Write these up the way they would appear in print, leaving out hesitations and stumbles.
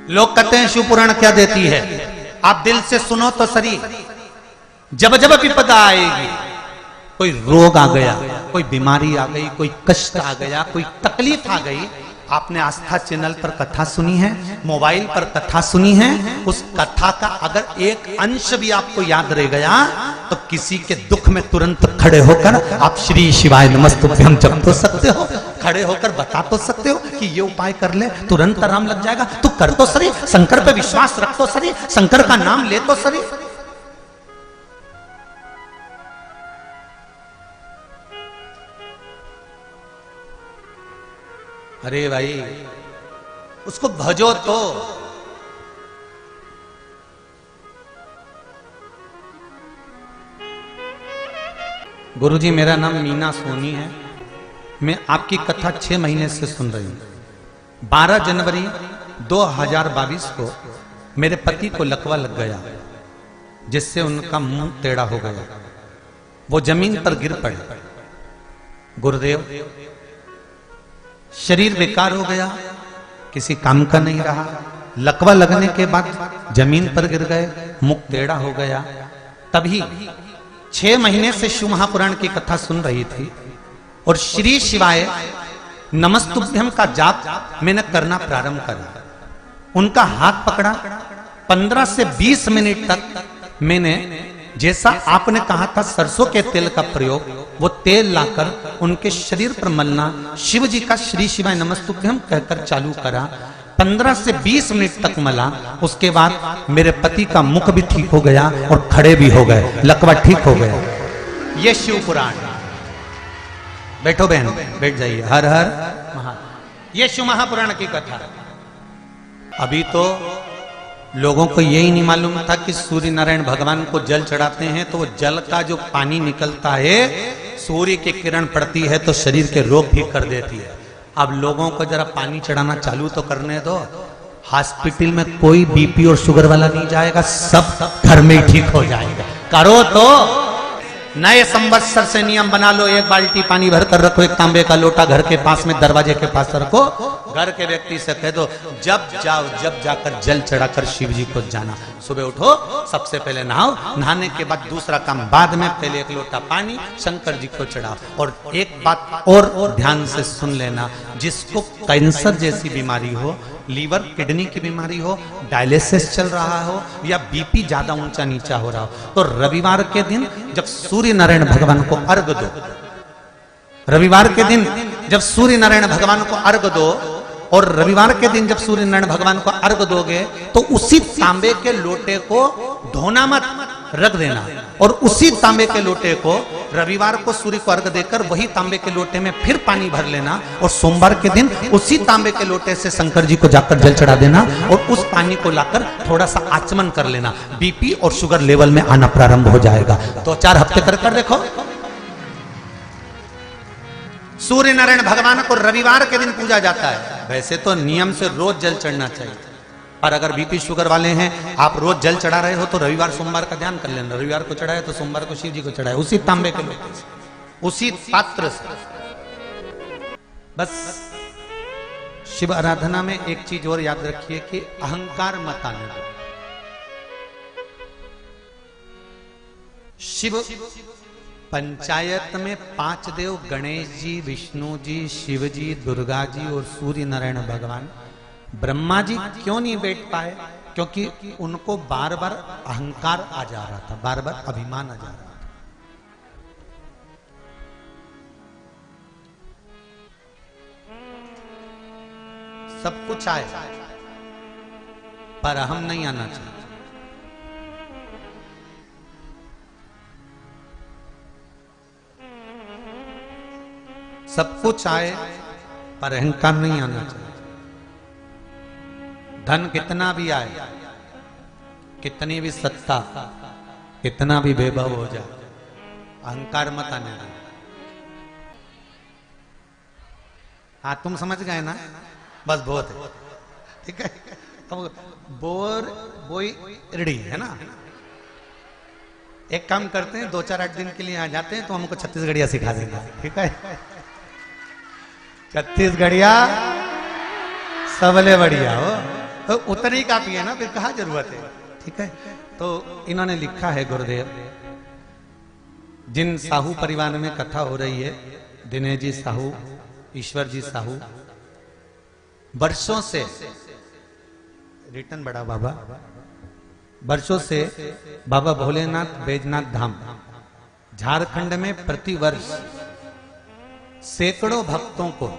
लोग कहते हैं शिव पुराण क्या देती है, आप दिल से सुनो तो सही। जब जब विपदा आएगी, कोई रोग आ गया, कोई बीमारी आ गई, कोई कष्ट आ गया, कोई तकलीफ आ गई, आपने आस्था चैनल पर कथा सुनी है, मोबाइल पर कथा सुनी है, उस कथा का अगर एक अंश भी आपको याद रह गया तो किसी के दुख में तुरंत खड़े होकर आप श्री शिवाय नमस्तुभ्यं जप तो सकते हो, खड़े होकर बता तो सकते हो कि ये उपाय कर ले तुरंत आराम लग जाएगा। तू कर तो सही, शंकर पे विश्वास रख तो सही, शंकर का नाम ले तो सही। अरे भाई उसको भजो तो। गुरुजी मेरा नाम मीना सोनी है, मैं आपकी कथा 6 महीने से सुन रही हूं। 12 जनवरी 2022 को मेरे पति को लकवा लग गया, जिससे उनका मुंह टेढ़ा हो गया, वो जमीन पर गिर पड़े। गुरुदेव शरीर बेकार हो गया, किसी काम का नहीं रहा। लकवा लगने के बाद जमीन पर गिर गए, मुख टेढ़ा हो गया। तभी 6 महीने से शिव महापुराण की कथा सुन रही थी और श्री शिवाय नमस्तुभ्यं का जाप मैंने करना प्रारंभ करा। उनका हाथ पकड़ा, 15 से 20 मिनट तक मैंने जैसा आपने कहा था सरसों के तेल का प्रयोग, वो तेल लाकर उनके शरीर पर मलना, शिव जी का श्री शिवाय नमस्तुभ्यं कहकर चालू करा। 15 से 20 मिनट तक मला। उसके बाद मेरे पति का मुख भी ठीक हो गया और खड़े भी हो गए, लकवा ठीक हो गया। ये शिव पुराण। बैठो बहन, बैठ जाइए। हर हर महादेव। ये शिव महापुराण की कथा। अभी तो लोगों को यही नहीं मालूम था कि सूर्य नारायण भगवान को जल चढ़ाते हैं तो वो जल का जो पानी निकलता है, सूर्य की किरण पड़ती है तो शरीर के रोग भी कर देती है। अब लोगों को जरा पानी चढ़ाना चालू तो करने दो। हॉस्पिटल में कोई बीपी और शुगर वाला नहीं जाएगा, सब घर में ही ठीक हो जाएगा। करो तो। नए संवत्सर से नियम बना लो, 1 बाल्टी पानी भरकर रखो, 1 तांबे का लोटा घर के पास में दरवाजे के पास रखो। घर के व्यक्ति से कह दो जब जाओ जब जाकर जल चढ़ाकर शिव जी को जाना। सुबह उठो, सबसे पहले नहाओ, नहाने के बाद दूसरा काम बाद में, पहले 1 लोटा पानी शंकर जी को चढ़ाओ। और एक बात और ध्यान से सुन लेना, जिसको कैंसर जैसी बीमारी हो, लीवर किडनी की बीमारी हो, डायलिसिस चल रहा हो या बीपी ज्यादा ऊंचा नीचा हो रहा हो, तो रविवार के दिन जब सूर्य नारायण भगवान को अर्घ दो, रविवार के दिन जब सूर्य नारायण भगवान को अर्घ दो, और रविवार के दिन जब सूर्य नारायण भगवान को अर्घ दोगे तो उसी तांबे के लोटे को धोना मत, रख देना। और उसी तांबे के लोटे को रविवार को सूर्य को अर्घ देकर वही तांबे के लोटे में फिर पानी भर लेना, और सोमवार के दिन उसी तांबे के लोटे से शंकर जी को जाकर जल चढ़ा देना, और उस पानी को लाकर थोड़ा सा आचमन कर लेना। बीपी और शुगर लेवल में आना प्रारंभ हो जाएगा। 2-4 हफ्ते कर देखो। सूर्य नारायण भगवान को रविवार के दिन पूजा जाता है। वैसे तो नियम से रोज जल चढ़ना चाहिए, पर अगर बीपी शुगर वाले हैं, आप रोज जल चढ़ा रहे हो तो रविवार सोमवार का ध्यान कर लेना। रविवार को चढ़ाए तो सोमवार को शिव जी को चढ़ाए, उसी तांबे के लोटे से, उसी पात्र से। बस शिव आराधना में एक चीज और याद रखिए कि अहंकार मत आने दो। शिव पंचायत में 5 देव, गणेश जी, विष्णु जी, शिव जी, दुर्गा जी और सूर्य नारायण भगवान। ब्रह्मा जी क्यों नहीं बैठ पाए? क्योंकि उनको बार बार अहंकार आ जा रहा था, बार बार अभिमान आ जा रहा था। सब कुछ आए पर अहम नहीं आना चाहिए। सब कुछ आए पर अहंकार नहीं आना चाहिए। धन कितना भी आए, कितनी भी सत्ता, कितना भी वैभव हो जाए, अहंकार मत आने दो। हाँ तुम समझ गए ना, बस बहुत है, ठीक है। तो बोई रेडी है ना। एक काम करते हैं, 2-4-8 दिन के लिए आ जाते हैं तो हमको छत्तीसगढ़िया सिखा देंगे, ठीक है। छत्तीसगढ़िया सबले बढ़िया हो, उतनी काफी है ना, फिर कहाँ जरूरत है। ठीक है, तो इन्होंने लिखा है गुरुदेव, जिन साहू परिवार में कथा हो रही है, दिनेश जी साहू, ईश्वर जी साहू, वर्षों से रिटर्न बड़ा बाबा, वर्षों से बाबा भोलेनाथ बैजनाथ धाम झारखंड में प्रतिवर्ष सैकड़ों भक्तों को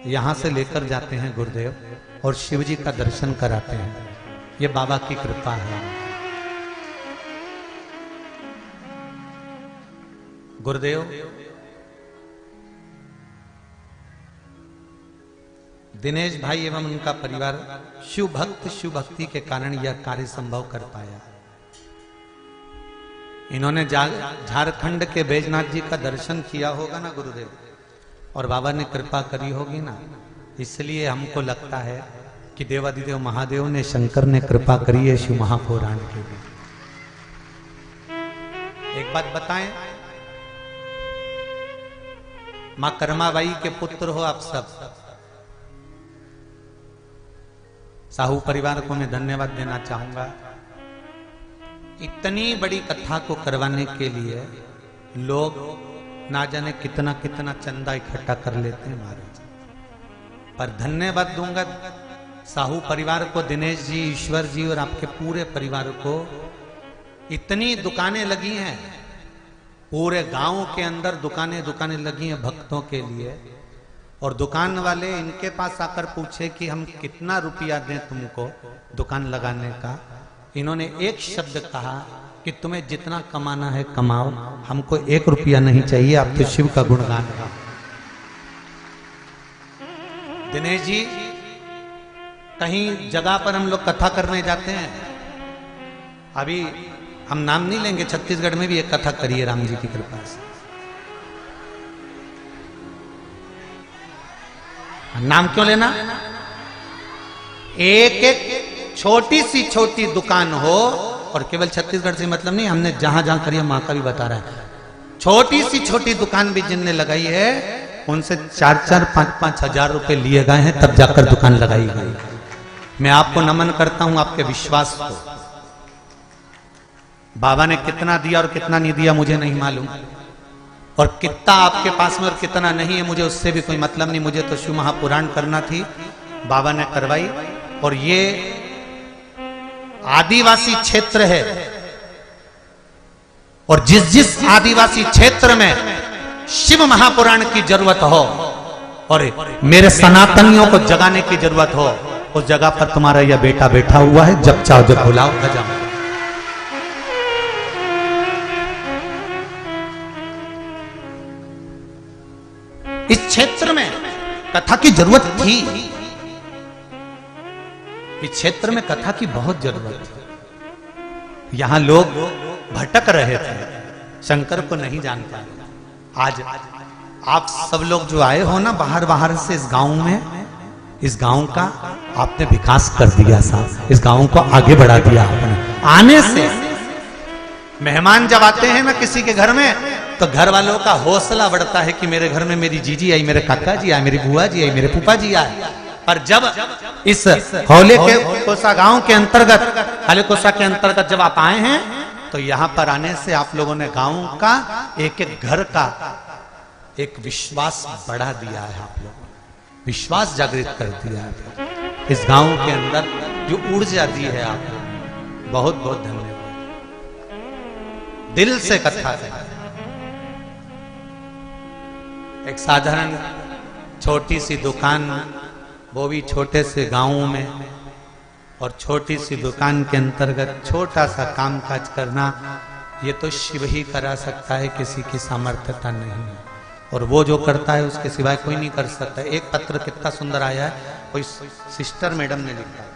यहां से लेकर जाते हैं गुरुदेव, और शिव जी का दर्शन कराते हैं। ये बाबा की कृपा है। गुरुदेव दिनेश भाई एवं उनका परिवार शिव भक्त, शिव भक्ति के कारण यह कार्य संभव कर पाया। इन्होंने झारखंड के बैजनाथ जी का दर्शन किया होगा ना गुरुदेव, और बाबा ने कृपा करी होगी ना, इसलिए हमको लगता है कि देवादिदेव महादेव ने, शंकर ने कृपा करी है शिव महापुराण के लिए। एक बात बताएं, मां कर्माबाई के पुत्र हो आप सब, साहू परिवार को मैं धन्यवाद देना चाहूंगा। इतनी बड़ी कथा को करवाने के लिए लोग ना जाने कितना कितना चंदा इकट्ठा कर लेते हैं महाराज, पर धन्यवाद दूंगा साहू परिवार को, दिनेश जी, ईश्वर जी और आपके पूरे परिवार को। इतनी दुकानें लगी हैं पूरे गांव के अंदर, दुकानें लगी हैं भक्तों के लिए, और दुकान वाले इनके पास आकर पूछे कि हम कितना रुपया दें तुमको दुकान लगाने का। इन्होंने एक शब्द कहा कि तुम्हें जितना कमाना है कमाओ, हमको 1 रुपया नहीं चाहिए, आप तो शिव का गुणगान गाओ। दिनेश जी, कहीं जगह पर हम लोग कथा करने जाते हैं, अभी हम नाम नहीं लेंगे, छत्तीसगढ़ में भी एक कथा करी है राम जी की कृपा से, नाम क्यों लेना। एक एक छोटी दुकान हो, और केवल छत्तीसगढ़ से मतलब नहीं, हमने जहां जहां करी है मां का भी बता रहा है, छोटी दुकान भी जिनने लगाई है उनसे 4-4, 5-5 हजार रुपए लिए गए हैं, तब जाकर दुकान लगाई गई। मैं आपको नमन करता हूं आपके विश्वास को। बाबा ने कितना दिया और कितना नहीं दिया मुझे नहीं मालूम, और कितना आपके पास में और कितना नहीं है मुझे उससे भी कोई मतलब नहीं। मुझे तो शिव महापुराण करना थी, बाबा ने करवाई। और ये आदिवासी क्षेत्र है, और जिस आदिवासी क्षेत्र में शिव महापुराण की जरूरत हो और मेरे सनातनियों को जगाने की जरूरत हो, उस जगह पर तुम्हारा यह बेटा बैठा हुआ है, जब चाहो जब बुलाओ गजा। इस क्षेत्र में कथा की जरूरत थी, इस क्षेत्र में कथा की बहुत जरूरत थी। यहां लोग भटक रहे थे, शंकर को नहीं जान पाए। आज आप सब लोग जो आए हो ना बाहर से इस गांव में, इस गांव का आपने विकास कर दिया साहब, इस गांव को आगे बढ़ा दिया आपने। आने से मेहमान जब आते हैं ना किसी के घर में, तो घर वालों का हौसला बढ़ता है कि मेरे घर में मेरी जीजी आई, मेरे काका जी आए, मेरी बुआ जी आई, मेरे फूफा जी आए। पर जब इस हौले के कोसा गांव के अंतर्गत, हले कोसा के अंतर्गत जब आप आए हैं, तो यहां पर आने से आप लोगों ने गांव का एक एक घर का एक विश्वास बढ़ा दिया है। आप लोगों ने विश्वास जागृत कर दिया है इस गांव के अंदर, जो ऊर्जा दी है आप लोगों ने। बहुत बहुत धन्यवाद, दिल से कथा है। एक साधारण छोटी सी दुकान, वो भी छोटे से गांव में, और छोटी सी दुकान के अंतर्गत छोटा सा काम काज करना, ये तो शिव ही करा सकता है, किसी की सामर्थ्यता नहीं है। और वो जो करता है उसके सिवाय कोई नहीं कर सकता। एक पत्र कितना सुंदर आया है, कोई सिस्टर मैडम ने लिखा है,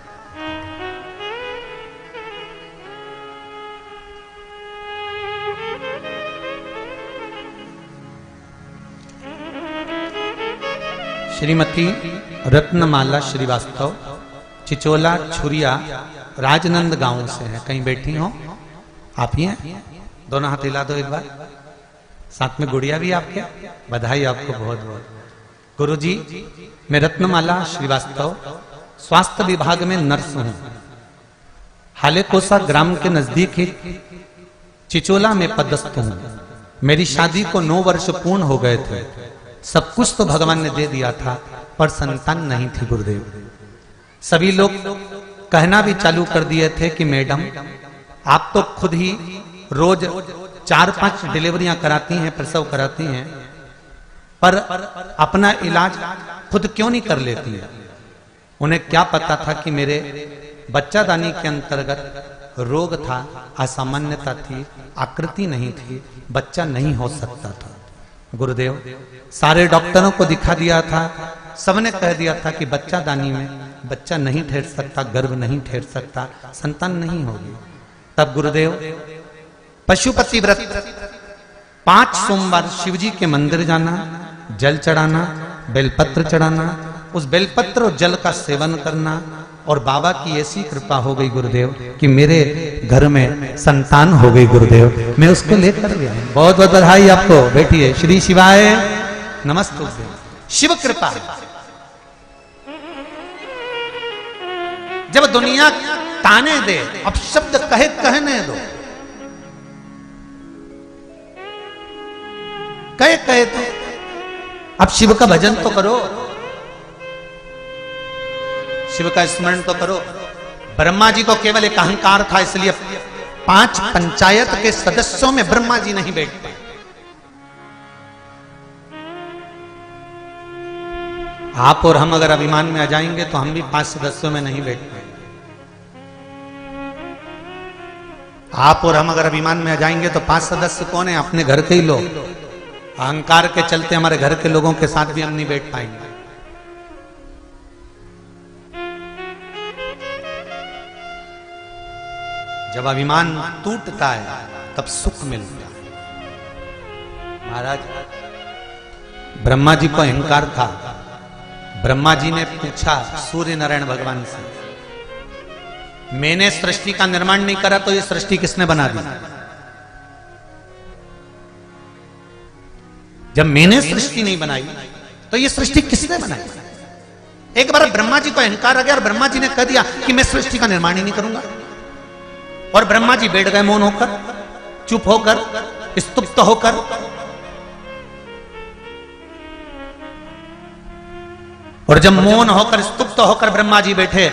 श्रीमती रत्नमाला श्रीवास्तव, चिचोला छुरिया, राजनंद गांव से है। कहीं बैठी हो आप ही हैं? दोनों हाथ हिला दो एक बार, साथ में गुड़िया भी आपके, बधाई आपको बहुत बहुत। गुरुजी, मैं रत्नमाला श्रीवास्तव स्वास्थ्य विभाग में नर्स हूं। हालेकोसा ग्राम के नजदीक ही चिचोला में पदस्थ हूं। मेरी शादी को 9 वर्ष पूर्ण हो गए थे। सब कुछ तो भगवान ने दे दिया था, पर संतान नहीं थी गुरुदेव। सभी लोग कहना भी चालू कर दिए थे कि मैडम आप तो खुद ही रोज 4-5 डिलीवरियां कराती हैं, प्रसव कराती हैं, पर अपना इलाज खुद क्यों नहीं कर लेती है। उन्हें क्या पता था कि मेरे बच्चादानी के अंतर्गत रोग था, असामान्यता थी, आकृति नहीं थी, बच्चा नहीं हो सकता था। गुरुदेव सारे डॉक्टरों को दिखा दिया था, सबने कह दिया था कि बच्चादानी में बच्चा नहीं ठहर सकता, गर्भ नहीं ठहर सकता, संतान नहीं होगी। तब गुरुदेव पशुपति व्रत 5 सोमवार शिवजी के मंदिर जाना, जल चढ़ाना, बेलपत्र चढ़ाना, उस बेलपत्र और जल का सेवन करना, और बाबा की ऐसी कृपा हो गई गुरुदेव कि मेरे घर में संतान हो गई गुरुदेव। मैं उसको लेकर गया। बहुत बहुत बधाई आपको। बैठिए। श्री शिवाय नमस्ते। शिव कृपा। जब दुनिया ताने दे, अब शब्द कहने दो, कहे तो अब शिव का भजन तो करो, शिव का स्मरण तो करो। ब्रह्मा जी को केवल एक अहंकार था, इसलिए 5 पंचायत के सदस्यों में ब्रह्मा जी नहीं बैठ पाए। आप और हम अगर अभिमान में आ जाएंगे तो हम भी 5 सदस्यों में नहीं बैठ पाएंगे। आप और हम अगर अभिमान में आ जाएंगे तो 5 सदस्य कौन है? अपने घर के ही लोग। अहंकार के चलते हमारे घर के लोगों के साथ भी हम नहीं बैठ पाएंगे। जब अभिमान टूटता है तब सुख मिलता है। महाराज ब्रह्मा जी को अहंकार था। ब्रह्मा जी ने पूछा सूर्य नारायण भगवान से, मैंने सृष्टि का निर्माण नहीं करा तो ये सृष्टि किसने बना दी? जब मैंने सृष्टि नहीं बनाई तो ये सृष्टि किसने बनाई? एक बार ब्रह्मा जी को अहंकार आ गया और ब्रह्मा जी ने कह दिया कि मैं सृष्टि का निर्माण ही नहीं करूंगा। और ब्रह्मा जी बैठ गए मौन होकर, चुप होकर, स्तुप्त होकर। और जब मौन होकर, स्तुप्त होकर ब्रह्मा जी बैठे,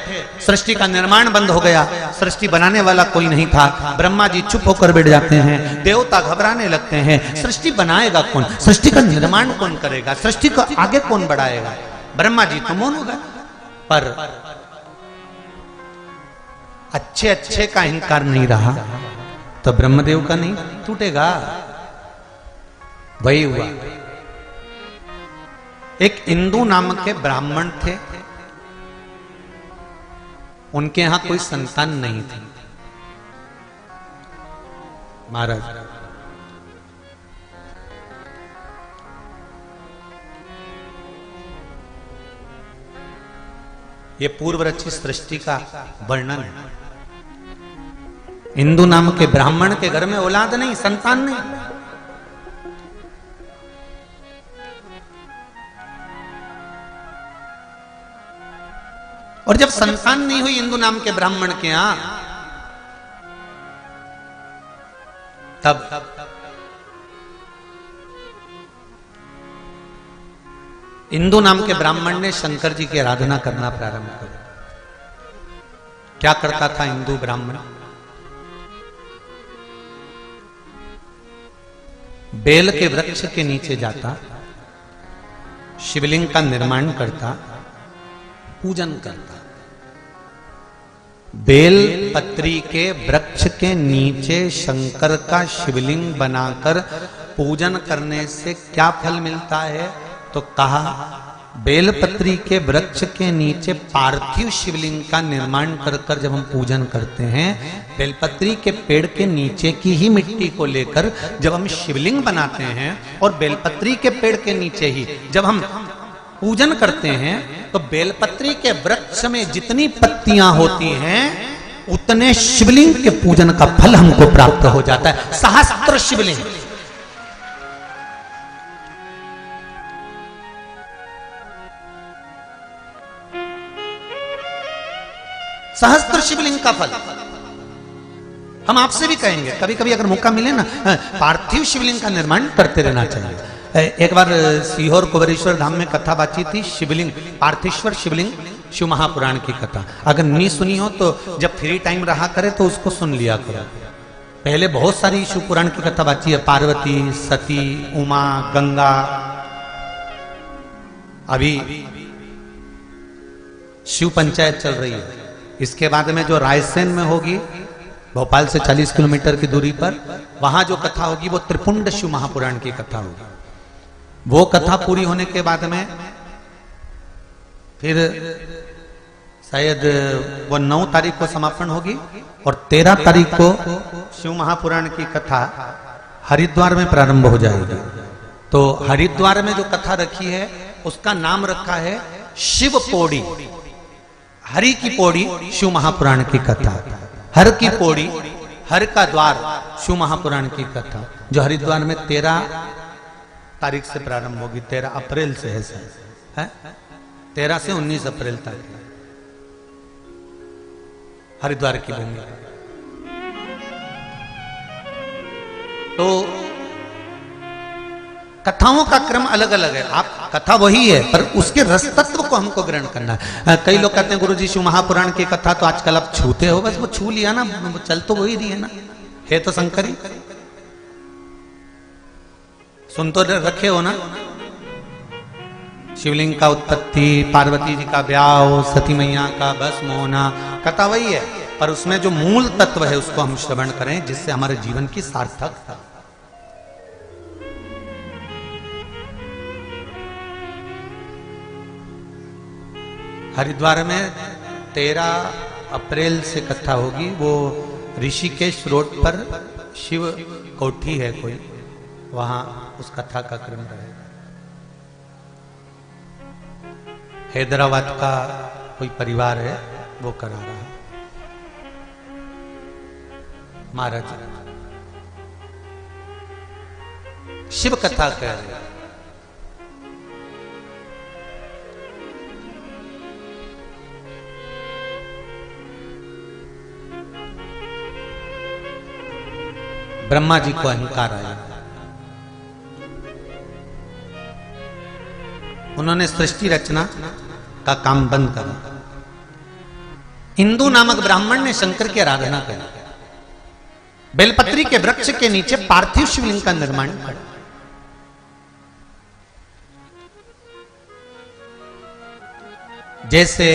सृष्टि का निर्माण बंद हो गया। सृष्टि बनाने वाला कोई नहीं था। ब्रह्मा जी चुप होकर बैठ जाते हैं। देवता घबराने लगते हैं। सृष्टि बनाएगा कौन? सृष्टि का निर्माण कौन करेगा? सृष्टि को आगे कौन बढ़ाएगा? ब्रह्मा जी तो मौन हो गए। पर अच्छे का अहंकार नहीं रहा तो ब्रह्मदेव का नहीं टूटेगा। वही हुआ। एक इंदु नाम के ब्राह्मण थे, उनके यहां कोई संतान नहीं थी। महाराज ये पूर्व रचित सृष्टि का वर्णन है। इंदु नाम के ब्राह्मण के घर में औलाद नहीं, संतान नहीं। और जब संतान नहीं हुई इंदु नाम के ब्राह्मण के यहां, तब इंदु नाम के ब्राह्मण ने शंकर जी की आराधना करना प्रारंभ कर। क्या करता था इंदु ब्राह्मण? बेल के वृक्ष के नीचे जाता, शिवलिंग का निर्माण करता, पूजन करता। बेल पत्री के वृक्ष के नीचे शंकर का शिवलिंग बनाकर पूजन करने से क्या फल मिलता है? तो कहा बेलपत्री के वृक्ष के नीचे पार्थिव शिवलिंग का निर्माण कर कर जब हम पूजन करते हैं, बेलपत्री के पेड़ के नीचे की ही मिट्टी को लेकर जब हम शिवलिंग बनाते हैं और बेलपत्री के पेड़ के नीचे ही जब हम पूजन करते हैं, तो बेलपत्री के वृक्ष में जितनी पत्तियां होती हैं उतने शिवलिंग के पूजन का फल हमको प्राप्त हो जाता है। सहस्त्र शिवलिंग। सहस्त्र शिवलिंग का फल। हम आपसे भी कहेंगे कभी कभी अगर मौका मिले ना, पार्थिव शिवलिंग का निर्माण करते रहना चाहिए। एक बार सीहोर कुबेरेश्वर धाम में कथा बाची थी, शिवलिंग पार्थिश्वर शिवलिंग शिव महापुराण की कथा। अगर नहीं सुनी हो तो जब फ्री टाइम रहा करे तो उसको सुन लिया करो। पहले बहुत सारी शिव पुराण की कथा बाची है, पार्वती, सती, उमा, गंगा। अभी शिव पंचायत चल रही है। इसके बाद में जो रायसेन में होगी, भोपाल से 40 किलोमीटर की दूरी पर, वहां जो कथा होगी वो त्रिपुंड शिव महापुराण की कथा होगी। वो कथा पूरी होने के बाद में फिर शायद वो 9 तारीख को समापन होगी और 13 तारीख को शिव महापुराण की कथा हरिद्वार में प्रारंभ हो जाएगी। तो हरिद्वार में जो कथा रखी है उसका नाम रखा है शिव पौड़ी। हरि की पौड़ी शिव महापुराण की कथा, हर की पौड़ी, हर का द्वार शिव महापुराण की कथा, जो हरिद्वार में 13 तारीख से प्रारंभ होगी। 13 अप्रैल से है 13 से 19 अप्रैल तक हरिद्वार की भूमि। तो कथाओं का क्रम अलग अलग है। आप कथा वही है पर उसके रस तत्व को हमको ग्रहण करना है। कई लोग कहते हैं गुरुजी शिव महापुराण की कथा तो आजकल आप छूते हो, बस वो छू लिया ना, चल तो वही रही है ना, है तो शंकरी, सुन तो रखे हो ना। शिवलिंग का उत्पत्ति, पार्वती जी का ब्याह, सती मैया का भस्म होना, कथा वही है पर उसमें जो मूल तत्व है उसको हम श्रवण करें जिससे हमारे जीवन की सार्थकता। हरिद्वार में 13 अप्रैल से कथा होगी। वो ऋषिकेश रोड पर शिव कोठी है कोई, वहां उस कथा का क्रम रहेगा। हैदराबाद का कोई परिवार है वो करा रहा है। महाराज शिव कथा कह रहे हैं। ब्रह्मा जी को अहंकार आया, उन्होंने सृष्टि रचना का काम बंद करा। इंदु नामक ब्राह्मण ने शंकर की आराधना करी, बेलपत्री के वृक्ष के नीचे पार्थिव शिवलिंग का निर्माण करा। जैसे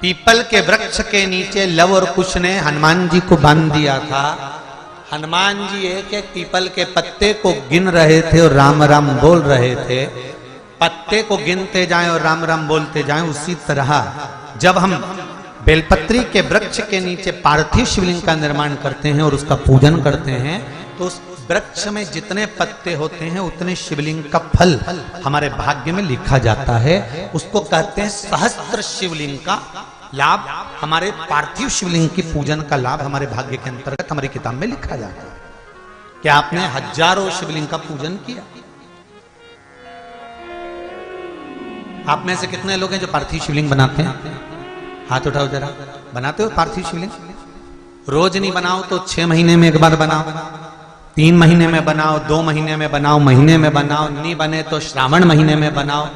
पीपल के वृक्ष के नीचे लव और कुश ने हनुमान जी को बांध दिया था, हनुमान जी एक एक पीपल के पत्ते को गिन रहे थे और राम राम बोल रहे थे। पत्ते को गिनते जाएं और राम राम बोलते जाएं। उसी तरह जब हम बेलपत्री के वृक्ष के नीचे पार्थिव शिवलिंग का निर्माण करते हैं और उसका पूजन करते हैं तो उस वृक्ष में जितने पत्ते होते हैं उतने शिवलिंग का फल हमारे भाग्य में लिखा जाता है। उसको कहते हैं सहस्त्र शिवलिंग का लाभ। हमारे पार्थिव शिवलिंग की पूजन का लाभ हमारे भाग्य के अंतर्गत हमारी किताब में लिखा जाता है। क्या आपने हजारों शिवलिंग का पूजन किया? आप में से कितने लोग हैं जो पार्थिव शिवलिंग बनाते हैं? हाथ उठाओ जरा। बनाते हो पार्थिव शिवलिंग? रोज नहीं बनाओ तो 6 महीने में एक बार बनाओ, 3 महीने में बनाओ, 2 महीने में बनाओ, महीने में बनाओ, नहीं बने तो श्रावण महीने में बनाओ।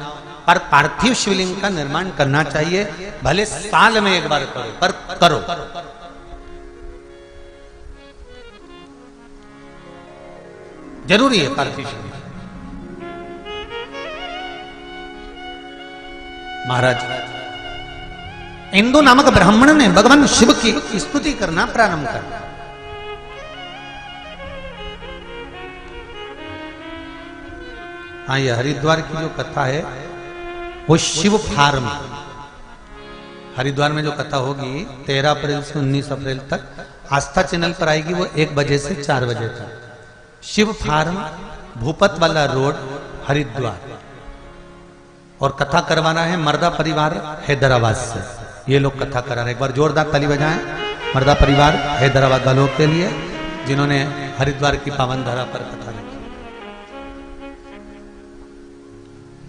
पर पार्थिव शिवलिंग का निर्माण करना चाहिए, भले साल में एक बार करो पर करो। जरूरी है पार्थिव शिवलिंग। महाराज इंदु नामक ब्राह्मण ने भगवान शिव की स्तुति करना प्रारंभ कर। हाँ, ये हरिद्वार की जो कथा है वो शिव फार्म, हरिद्वार में जो कथा होगी 13 अप्रैल से 19 अप्रैल तक आस्था चैनल पर आएगी। वो 1 बजे से 4 बजे तक। शिव फार्म, भूपत वाला रोड, हरिद्वार। और कथा करवाना है मर्दा परिवार हैदराबाद से। ये लोग कथा करा रहे हैं। एक बार जोरदार ताली बजाएं मर्दा परिवार हैदराबाद वालों के लिए जिन्होंने हरिद्वार की पावन धरा पर कथा रखी।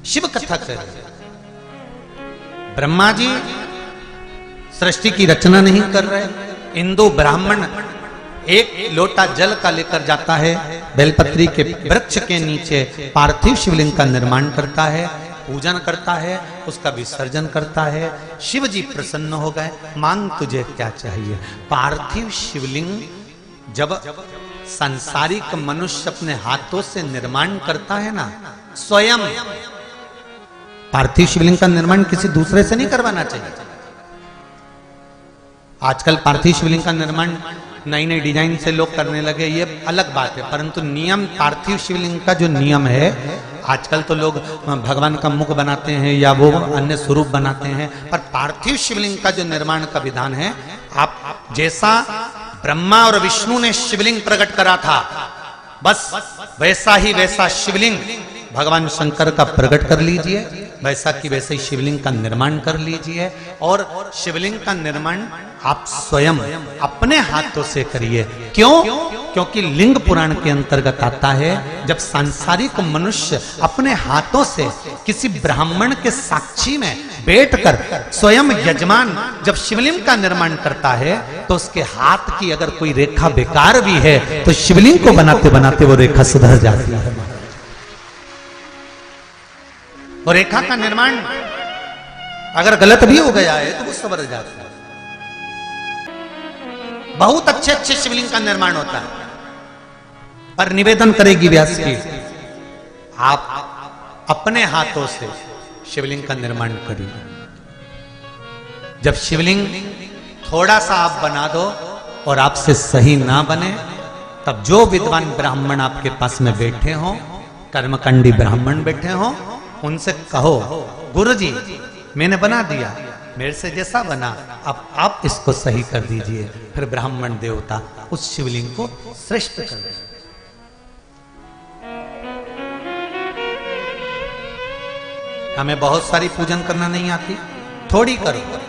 शिव कथा कर रहे। ब्रह्मा जी सृष्टि की रचना नहीं कर रहे। हिंदू ब्राह्मण एक लोटा जल का लेकर जाता है, बेलपत्री के वृक्ष के नीचे पार्थिव शिवलिंग का निर्माण करता है, पूजन करता है, उसका विसर्जन करता है। शिव जी प्रसन्न हो गए, मांग तुझे क्या चाहिए। पार्थिव शिवलिंग जब सांसारिक मनुष्य अपने हाथों से निर्माण करता है ना, स्वयं पार्थिव शिवलिंग का निर्माण किसी दूसरे से नहीं करवाना चाहिए। आजकल पार्थिव शिवलिंग का निर्माण नई नई डिजाइन से लोग करने लगे, ये अलग बात है, परंतु नियम पार्थिव शिवलिंग का जो नियम है, आजकल तो लोग भगवान का मुख बनाते हैं या वो अन्य स्वरूप बनाते हैं, पर पार्थिव शिवलिंग का जो निर्माण का विधान है, आप जैसा ब्रह्मा और विष्णु ने शिवलिंग प्रकट करा था, बस वैसा ही वैसा शिवलिंग भगवान शंकर का प्रकट कर लीजिए, वैसा कि वैसे ही शिवलिंग का निर्माण कर लीजिए। और शिवलिंग का निर्माण आप स्वयं अपने हाथों से करिए। क्यों? क्योंकि लिंग पुराण के अंतर्गत आता है, जब सांसारिक मनुष्य अपने हाथों से किसी ब्राह्मण के साक्षी में बैठकर स्वयं यजमान जब शिवलिंग का निर्माण करता है, तो उसके हाथ की अगर कोई रेखा बेकार भी है तो शिवलिंग को बनाते बनाते वो रेखा सुधर जाती है। और रेखा का निर्माण अगर गलत भी हो गया है तो वो सवर जाता है। बहुत अच्छे अच्छे शिवलिंग का निर्माण होता है, पर निवेदन करेगी व्यास की, आप अपने हाथों से शिवलिंग का निर्माण करिए। जब शिवलिंग थोड़ा सा आप बना दो और आपसे सही ना बने, तब जो विद्वान ब्राह्मण आपके पास में बैठे हों, कर्मकांडी ब्राह्मण बैठे हों, उनसे कहो, गुरुजी मैंने बना दिया, मेरे से जैसा बना, अब आप इसको सही कर दीजिए। फिर ब्राह्मण देवता उस शिवलिंग को श्रेष्ठ कर दे। हमें बहुत सारी पूजन करना नहीं आती, थोड़ी करो।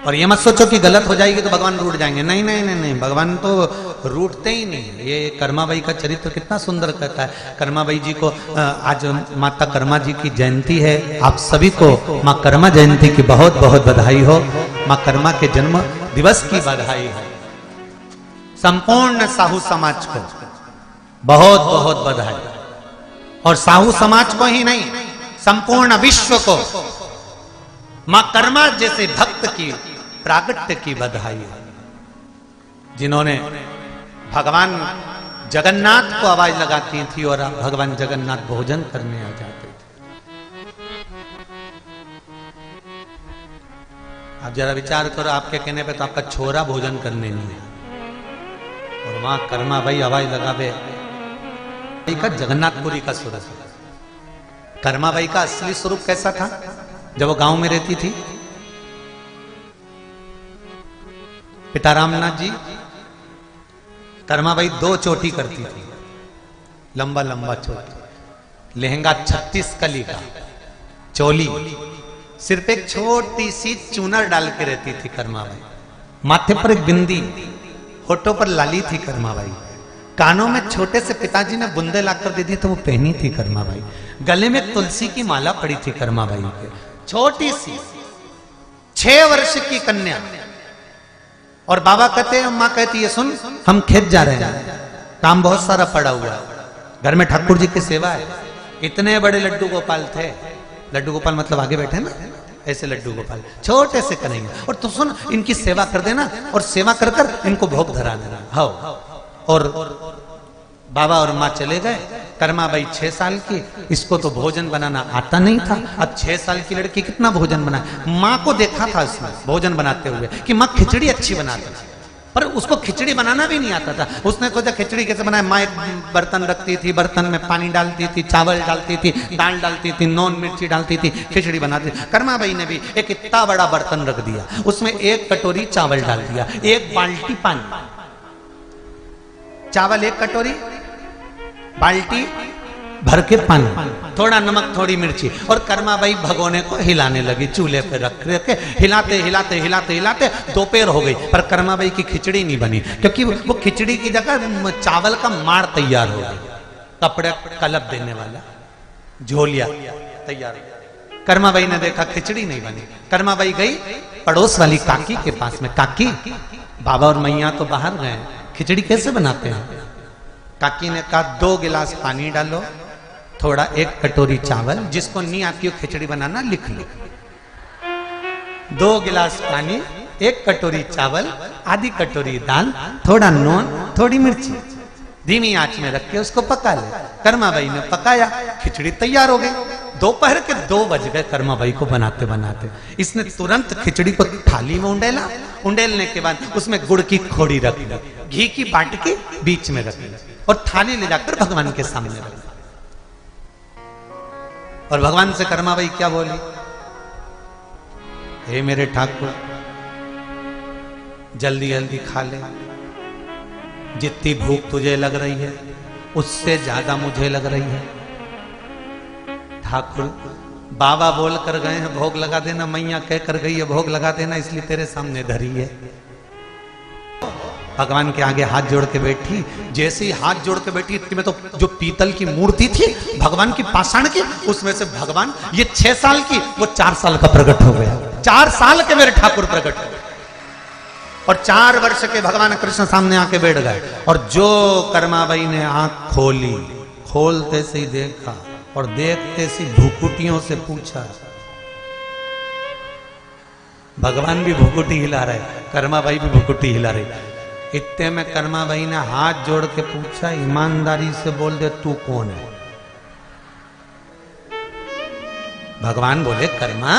और ये मत सोचो कि गलत हो जाएगी तो भगवान रूठ जाएंगे। नहीं नहीं नहीं नहीं, भगवान तो रूठते ही नहीं। ये कर्माबाई का चरित्र कितना सुंदर कहता है। कर्माबाई जी को आज माता कर्मा जी की जयंती है। आप सभी को माँ कर्मा जयंती की बहुत बहुत बधाई हो। माँ कर्मा के जन्म दिवस की बधाई हो। संपूर्ण साहू समाज को बहुत बहुत बधाई, और साहू समाज को ही नहीं, संपूर्ण विश्व को माँ कर्मा जैसे भक्त की प्रागट्य की बधाई है, जिन्होंने भगवान जगन्नाथ को आवाज लगाती थी और भगवान जगन्नाथ भोजन करने आ जाते थे। आप जरा विचार करो, आपके कहने पे तो आपका छोरा भोजन करने नहीं है, और वहां कर्मा भाई आवाज लगावे। का जगन्नाथपुरी का सूरत, कर्मा भाई का असली स्वरूप कैसा था जब वो गांव में रहती थी? पिता रामनाथ जी, कर्माबाई 2 चोटी करती थी, लंबा लंबा चोटी, लहंगा 36 कली का, चोली, सिर पे एक छोटी सी चूनर डाल के रहती थी कर्माबाई, माथे पर एक बिंदी, होठों पर लाली थी कर्माबाई, कानों में छोटे से पिताजी ने बुंदे लाकर दी थी तो वो पहनी थी कर्माबाई, गले में तुलसी की माला पड़ी थी कर्माबाई के, छोटी सी 6 वर्ष की कन्या। और बाबा कहते हैं, माँ कहती है, सुन हम खेत जा रहे हैं, काम बहुत सारा पड़ा हुआ है, घर में ठाकुर जी की सेवा है। इतने बड़े लड्डू गोपाल थे, लड्डू गोपाल मतलब आगे बैठे ना, ऐसे लड्डू गोपाल छोटे से करेंगे, और तू सुन इनकी सेवा कर देना, और सेवा कर कर इनको भोग धरा देना। हाँ, और बाबा और माँ चले गए। कर्माबाई 6 साल की, इसको तो भोजन बनाना आता नहीं था। अब 6 साल की लड़की कितना भोजन बनाए? माँ को देखा था उसने भोजन बनाते हुए कि माँ खिचड़ी अच्छी बनाती थी, पर उसको खिचड़ी बनाना भी नहीं आता था। उसने सोचा खिचड़ी कैसे बनाए। माँ एक बर्तन रखती थी, बर्तन में पानी डालती थी, चावल डालती थी, दाल डालती थी, नॉन मिर्ची डालती थी, खिचड़ी बनाती थी। कर्माबाई ने भी एक इतना बड़ा बर्तन रख दिया, उसमें 1 कटोरी चावल डाल दिया, 1 बाल्टी पानी, चावल 1 कटोरी, बाल्टी भर के पानी, थोड़ा नमक, थोड़ी मिर्ची, और कर्माबाई भगोने को हिलाने लगी, चूल्हे पे रख के हिलाते हिलाते हिलाते हिलाते दोपहर हो गई, पर कर्माबाई की खिचड़ी नहीं बनी, क्योंकि वो खिचड़ी की जगह चावल का माड़ तैयार हो गई, कपड़े कलप देने वाला झोलिया तैयार हो गया। कर्माबाई ने देखा खिचड़ी नहीं बनी। कर्माबाई गई पड़ोस वाली काकी के पास में, काकी बाबा और मैया तो बाहर गए, खिचड़ी कैसे बनाते हैं? काकी ने कहा 2 गिलास पानी डालो, थोड़ा 1 कटोरी चावल, जिसको नहीं आती हो खिचड़ी बनाना लिख लो। 2 गिलास पानी, 1 कटोरी चावल, आधी कटोरी दाल, थोड़ा नून, थोड़ी मिर्ची, धीमी आंच में रख के उसको पका ले। कर्माबाई ने पकाया, खिचड़ी तैयार हो गई। दोपहर के 2 बज गए कर्माबाई को बनाते बनाते। इसने तुरंत खिचड़ी को थाली में उंडेला, उंडेलने के बाद उसमें गुड़ की खोड़ी रख दी, घी की बाटकी बीच में रख ली और थाली ले जाकर भगवान के सामने रख दी। और भगवान से कर्माबाई क्या बोली? हे मेरे ठाकुर, जल्दी जल्दी खा ले, जितनी भूख तुझे लग रही है उससे ज्यादा मुझे लग रही है। ठाकुर बाबा बोल कर गए हैं भोग लगा देना, मैया कह कर गई है भोग लगा देना, इसलिए तेरे सामने धरी है। भगवान के आगे हाथ जोड़ के बैठी। जैसे ही हाथ जोड़ के बैठी इतने में तो जो पीतल की मूर्ति थी भगवान की पाषाण की, उसमें से भगवान ये 6 साल की वो 4 साल का प्रकट हो गया। 4 साल के मेरे ठाकुर प्रकट हो गए और 4 वर्ष के भगवान कृष्ण सामने आके बैठ गए। और जो कर्माबाई ने आंख खोली, खोलते से ही देखा और देखते से भुकुटियों से पूछा। भगवान भी भुकुटी हिला रहे, कर्माबाई भी भुकुटी हिला रही। इतने में कर्माबाई ने हाथ जोड़ के पूछा, ईमानदारी से बोल दे तू कौन है? भगवान बोले, कर्मा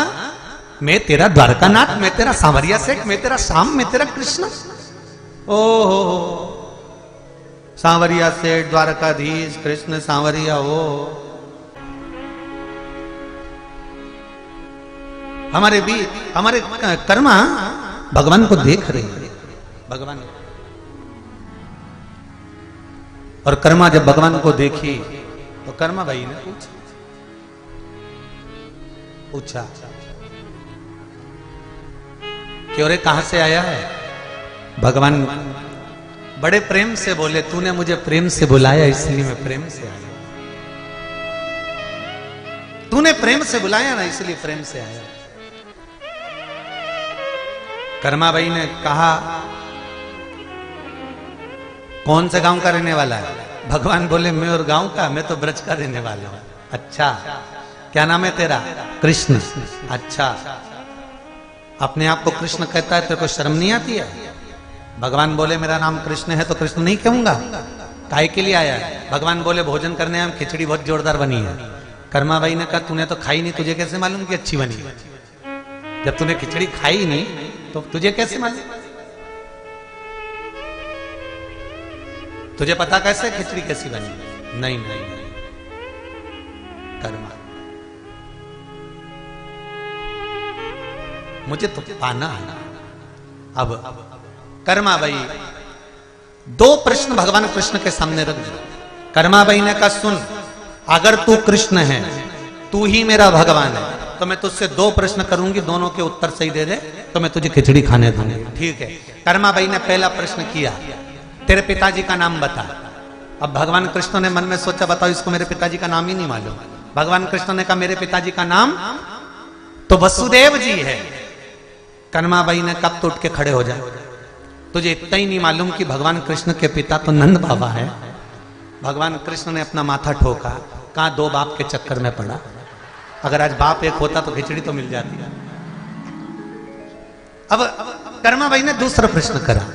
मैं तेरा द्वारकानाथ, मैं तेरा सांवरिया सेठ, मैं तेरा श्याम, मैं तेरा कृष्ण। ओहो सांवरिया सेठ, द्वारकाधीश, कृष्ण सांवरिया हो। हमारे कर्मा भगवान को देख रही है। भगवान और कर्मा जब भगवान को देखी तो कर्मा भाई ने पूछा क्यों रे, कहां से आया है? भगवान बड़े प्रेम से बोले, तूने मुझे प्रेम से बुलाया इसलिए मैं प्रेम से आया। तूने प्रेम से बुलाया ना इसलिए प्रेम से आया। कर्माबाई ने कहा कौन से गांव का रहने वाला है? भगवान बोले मैं और गांव का, मैं तो ब्रज का रहने वाला हूं। अच्छा क्या नाम है तेरा? कृष्ण। अच्छा अपने आप को कृष्ण कहता है, तेरे को शर्म नहीं आती है? भगवान बोले मेरा नाम कृष्ण है तो कृष्ण नहीं कहूंगा, काय के लिए आया है? भगवान बोले भोजन करने हम, खिचड़ी बहुत जोरदार बनी है। कर्माबाई ने कहा तूने तो खाई नहीं, तुझे कैसे मालूम कि अच्छी बनी? जब तूने खिचड़ी खाई नहीं तो तुझे कैसे मालूम? तुझे पता कैसे खिचड़ी कैसी बनी? नहीं नहीं नहीं, कर्मा मुझे तो पाना है। अब कर्माबाई 2 प्रश्न भगवान कृष्ण के सामने रख दिए। कर्माबाई ने कहा सुन, अगर तू कृष्ण है, तू ही मेरा भगवान है, तो मैं तुझसे 2 प्रश्न करूंगी, दोनों के उत्तर सही दे दे तो मैं तुझे खिचड़ी खाने दूंगी। ठीक है। कर्माबाई ने पहला प्रश्न किया, तेरे पिताजी का नाम बता। अब भगवान कृष्ण ने मन में सोचा बताओ इसको मेरे पिताजी का नाम ही नहीं मालूम। भगवान कृष्ण ने कहा मेरे पिताजी का नाम तो वसुदेव जी है। कर्माबाई ने कब तो उठ के खड़े हो जाए, तुझे इतना ही नहीं मालूम कि भगवान कृष्ण के पिता तो नंद बाबा है? भगवान कृष्ण ने अपना माथा ठोका, कहा 2 बाप के चक्कर में पड़ा, अगर आज बाप एक होता तो खिचड़ी तो मिल जाती है। अब कर्माबाई ने दूसरा प्रश्न करा,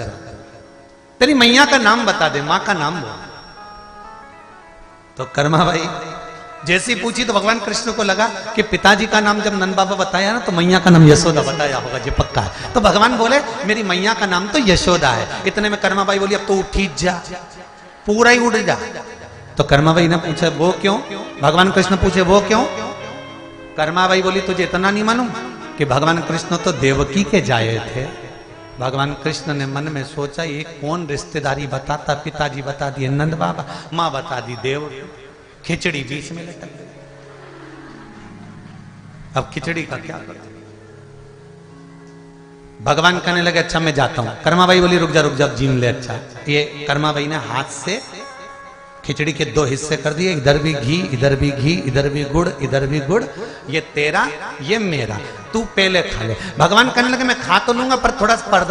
तेरी मैया का नाम बता दे, मां का नाम बोल। तो कर्माबाई जैसी पूछी तो भगवान कृष्ण को लगा कि पिताजी का नाम जब नंद बाबा बताया ना तो मैया का नाम यशोदा बताया होगा, जो पक्का है। तो भगवान बोले मेरी मैया का नाम तो यशोदा है। इतने में कर्माबाई बोली अब तो उठ ही जा, पूरा ही उड़ जा। तो कर्माबाई ने पूछा वो क्यों? भगवान कृष्ण पूछे वो क्यों? कर्माबाई बोली तुझे इतना नहीं मालूम कि भगवान कृष्ण तो देवकी के जाए थे। भगवान कृष्ण ने मन में सोचा ये कौन रिश्तेदारी बताता, पिताजी बता दिए नंद बाबा, मां बता दी देव, खिचड़ी बीच में लटक गई। अब खिचड़ी का क्या करें? भगवान कहने लगे अच्छा मैं जाता हूं। कर्माबाई बोली रुक जा जीम ले। अच्छा ये कर्माबाई ने हाथ से खिचड़ी के 2 हिस्से कर दिए, इधर भी घी, इधर भी घी, इधर भी गुड़, इधर भी गुड़, ये तेरा ये मेरा, तू पहले खा ले। भगवान कहने लगे मैं खा तो लूंगा पर थोड़ा पर्दा